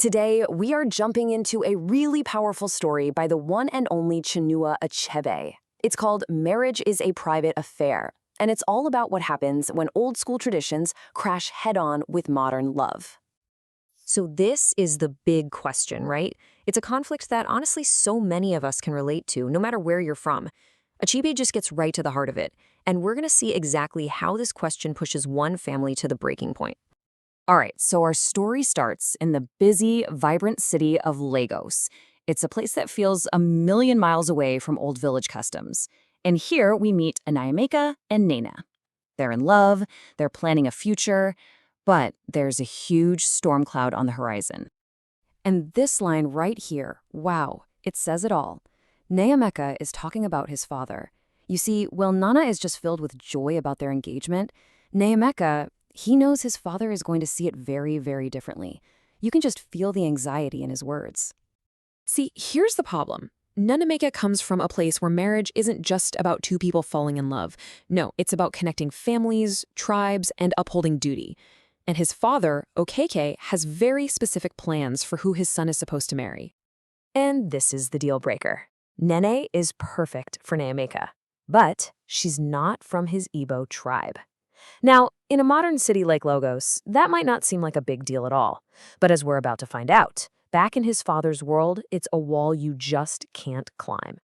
Today, we are jumping into a really powerful story by the one and only Chinua Achebe. It's called Marriage is a Private Affair, and it's all about what happens when old school traditions crash head-on with modern love. So this is the big question, right? It's a conflict that honestly so many of us can relate to, no matter where you're from. Achebe just gets right to the heart of it, and we're going to see exactly how this question pushes one family to the breaking point. All right, so our story starts in the busy, vibrant city of Lagos. It's a place that feels a million miles away from old village customs. And here we meet Nnaemeka and Nene. They're in love, they're planning a future, but there's a huge storm cloud on the horizon. And this line right here, wow, it says it all. Nnaemeka is talking about his father. You see, while Nana is just filled with joy about their engagement, Nnaemeka, he knows his father is going to see it very, very differently. You can just feel the anxiety in his words. See, here's the problem. Nnaemeka comes from a place where marriage isn't just about two people falling in love. No, it's about connecting families, tribes, and upholding duty. And his father, Okeke, has very specific plans for who his son is supposed to marry. And this is the deal breaker. Nene is perfect for Nnaemeka, but she's not from his Igbo tribe. Now, in a modern city like Lagos, that might not seem like a big deal at all. But as we're about to find out, back in his father's world, it's a wall you just can't climb.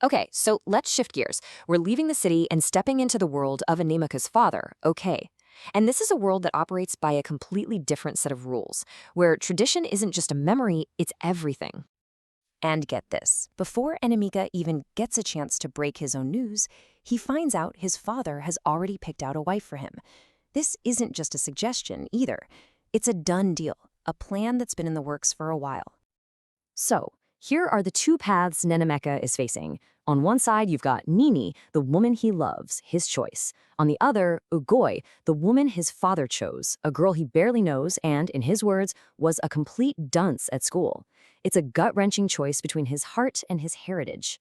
Okay, so let's shift gears. We're leaving the city and stepping into the world of Nnaemeka's father, Okeke. And this is a world that operates by a completely different set of rules, where tradition isn't just a memory, it's everything. And get this, before Nnaemeka even gets a chance to break his own news, he finds out his father has already picked out a wife for him. This isn't just a suggestion either. It's a done deal, a plan that's been in the works for a while. So, here are the two paths Nnaemeka is facing. On one side, you've got Nene, the woman he loves, his choice. On the other, Ugoi, the woman his father chose, a girl he barely knows and, in his words, was a complete dunce at school. It's a gut-wrenching choice between his heart and his heritage.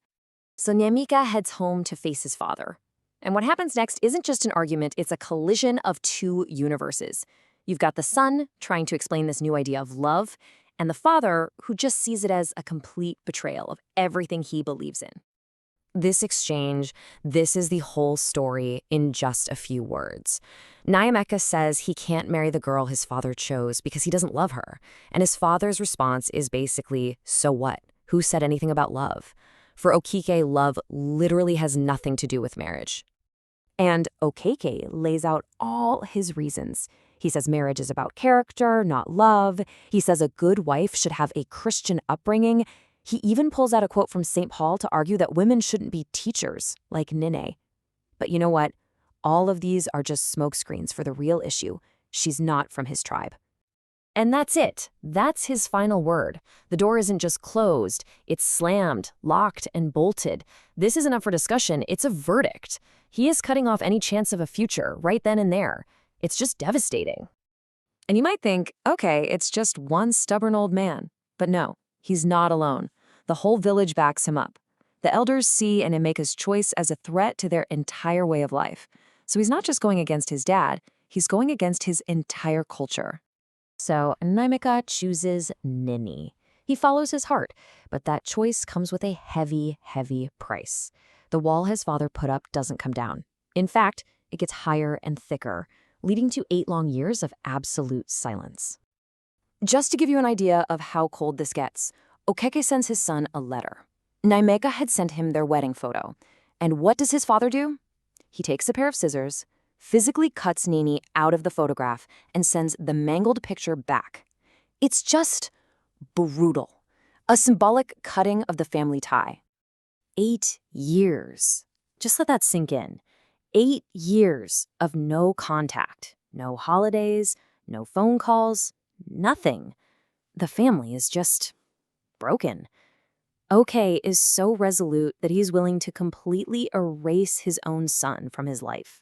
So Nnaemeka heads home to face his father. And what happens next isn't just an argument, it's a collision of two universes. You've got the son trying to explain this new idea of love, and the father who just sees it as a complete betrayal of everything he believes in. This exchange, this is the whole story in just a few words. Nnaemeka says he can't marry the girl his father chose because he doesn't love her. And his father's response is basically, so what? Who said anything about love? For Okeke, love literally has nothing to do with marriage. And Okeke lays out all his reasons. He says marriage is about character, not love. He says a good wife should have a Christian upbringing. He even pulls out a quote from St. Paul to argue that women shouldn't be teachers, like Nene. But you know what? All of these are just smokescreens for the real issue. She's not from his tribe. And that's it. That's his final word. The door isn't just closed. It's slammed, locked, and bolted. This isn't up for discussion. It's a verdict. He is cutting off any chance of a future right then and there. It's just devastating. And you might think, okay, it's just one stubborn old man. But no, he's not alone. The whole village backs him up. The elders see Nnaemeka's choice as a threat to their entire way of life. So he's not just going against his dad, he's going against his entire culture. So Nnaemeka chooses Nene. He follows his heart, but that choice comes with a heavy, heavy price. The wall his father put up doesn't come down. In fact, it gets higher and thicker, leading to 8 long years of absolute silence. Just to give you an idea of how cold this gets, Okeke sends his son a letter. Nnaemeka had sent him their wedding photo. And what does his father do? He takes a pair of scissors, physically cuts Nene out of the photograph, and sends the mangled picture back. It's just brutal. A symbolic cutting of the family tie. 8 years. Just let that sink in. 8 years of no contact, no holidays, no phone calls, nothing. The family is just broken. Okeke is so resolute that he's willing to completely erase his own son from his life.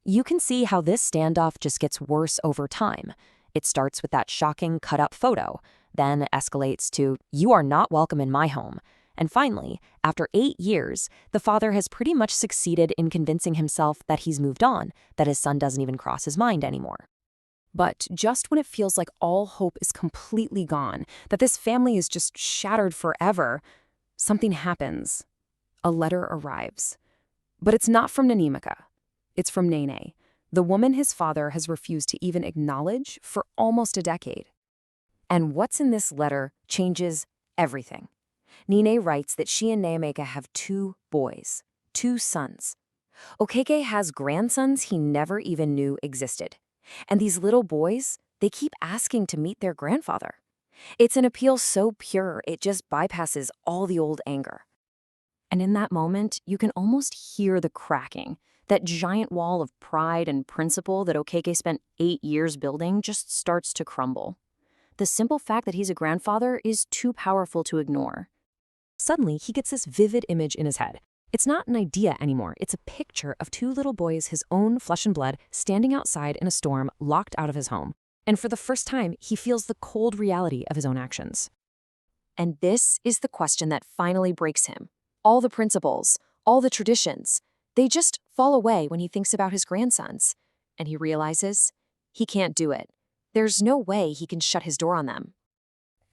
You can see how this standoff just gets worse over time. It starts with that shocking cut-up photo, then escalates to, "You are not welcome in my home." And finally, after 8 years, the father has pretty much succeeded in convincing himself that he's moved on, that his son doesn't even cross his mind anymore. But just when it feels like all hope is completely gone, that this family is just shattered forever, something happens. A letter arrives. But it's not from Nnaemeka. It's from Nene, the woman his father has refused to even acknowledge for almost a decade. And what's in this letter changes everything. Nene writes that she and Nnaemeka have 2 boys, 2 sons. Okeke has grandsons he never even knew existed. And these little boys, they keep asking to meet their grandfather. It's an appeal so pure, it just bypasses all the old anger. And in that moment, you can almost hear the cracking. That giant wall of pride and principle that Okeke spent 8 years building just starts to crumble. The simple fact that he's a grandfather is too powerful to ignore. Suddenly, he gets this vivid image in his head. It's not an idea anymore. It's a picture of 2 little boys, his own flesh and blood, standing outside in a storm, locked out of his home. And for the first time, he feels the cold reality of his own actions. And this is the question that finally breaks him. All the principles, all the traditions, they just fall away when he thinks about his grandsons. And he realizes he can't do it. There's no way he can shut his door on them.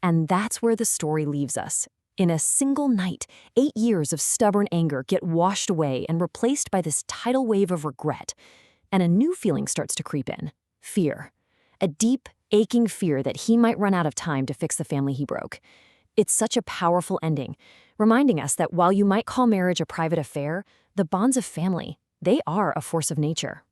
And that's where the story leaves us. In a single night, 8 years of stubborn anger get washed away and replaced by this tidal wave of regret. And a new feeling starts to creep in: fear. A deep, aching fear that he might run out of time to fix the family he broke. It's such a powerful ending, reminding us that while you might call marriage a private affair, the bonds of family, they are a force of nature.